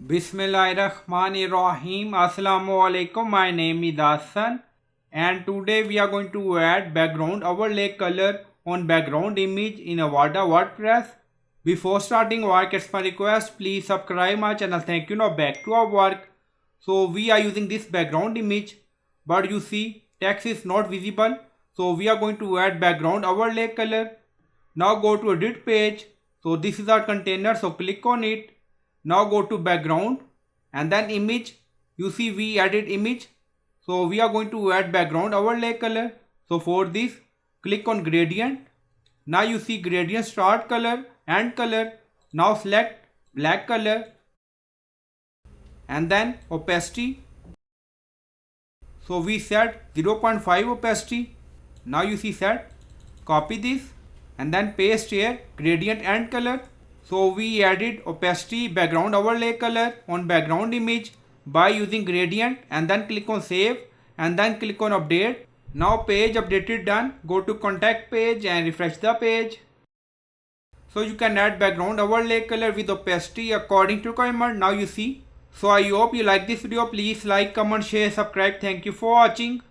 Bismillahirrahmanirrahim. Assalamu alaikum. My name is Hassan and today we are going to add background overlay color on background image in Avada WordPress. Before starting work, it's my request, please subscribe my channel. Thank you. Now back to our work. So we are using this background image, but you see text is not visible. So we are going to add background overlay color. Now go to edit page. So this is our container. So click on it. Now go to background and then image. You see we added image. So we are going to add background overlay color. So for this click on gradient. Now you see gradient start color and color. Now select black color and then opacity. So we set 0.5 opacity. Now you see set. Copy this and then paste here gradient and color. So we added opacity background overlay color on background image by using gradient and then click on save and then click on update. Now page updated done. Go to contact page and refresh the page. So you can add background overlay color with opacity according to requirement. Now you see. So I hope you like this video. Please like, comment, share, subscribe. Thank you for watching.